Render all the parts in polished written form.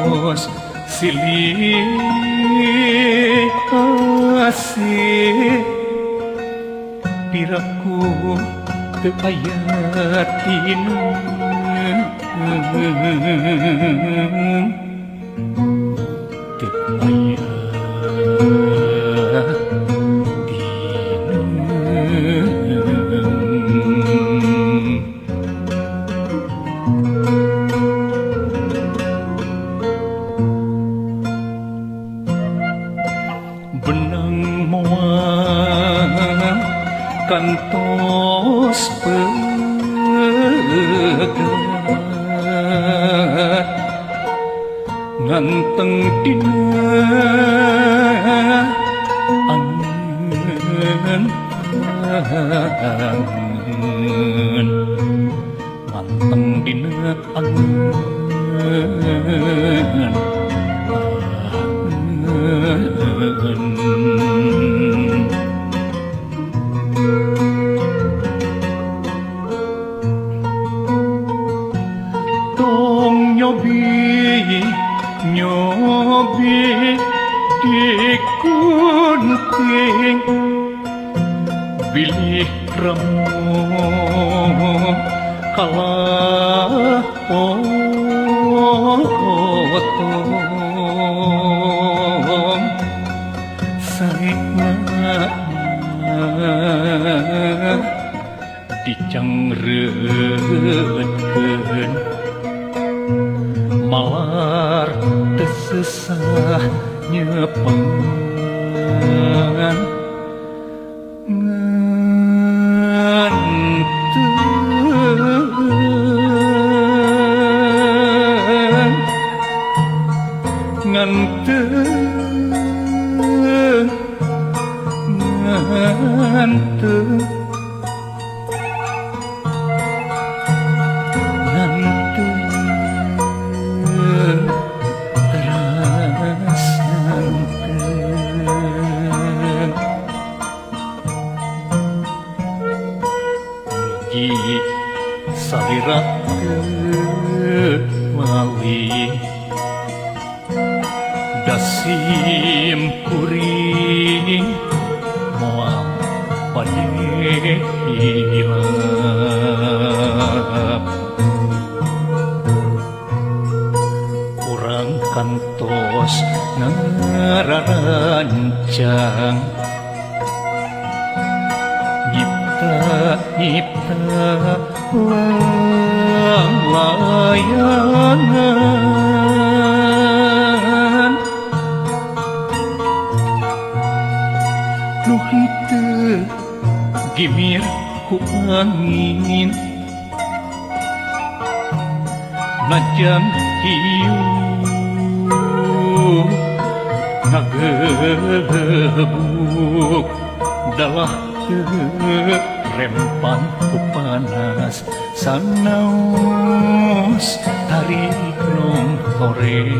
kantos silih asih piraku teu aya tina teu aya benang moal kantos pegat nganteng dina angen nganteng dina angen tong nyobi dikunting bilih remo kalah potong saena dicangreutkeun malar tesesah nyepengan nganteng salirat wali dasim kuring moal padeh hilap urang kantos ngarancang nyipta layangan nu henteu gimir ku angin najan hiu ngagebuk dalah rempan ku panas sanaos tarik nong horeng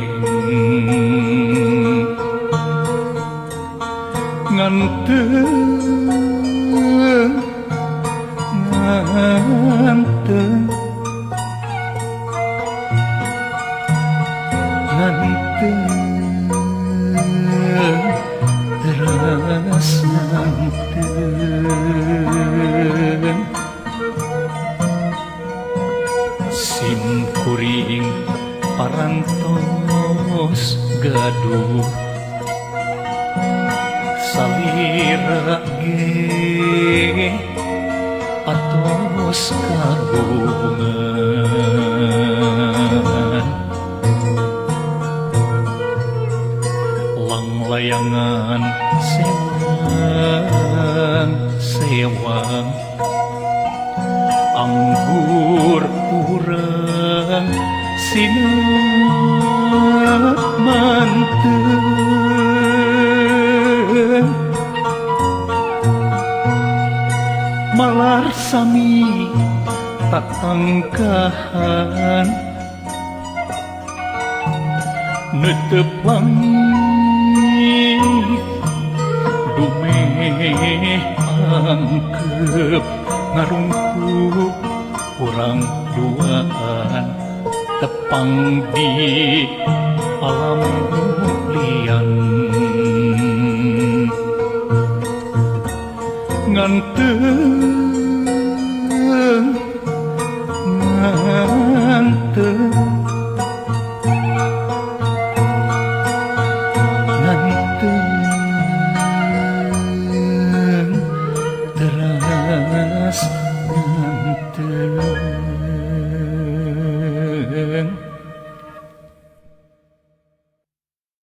nganteng nganteng teras nganteng sim kuring parantos gaduh salira ge atos kagungan lang layangan sewang anggur urang sinak manteng malar sami tatangkahan netep langit dumeh angkep ngarungkuk urang duaan tepang di alam mulian ngan teu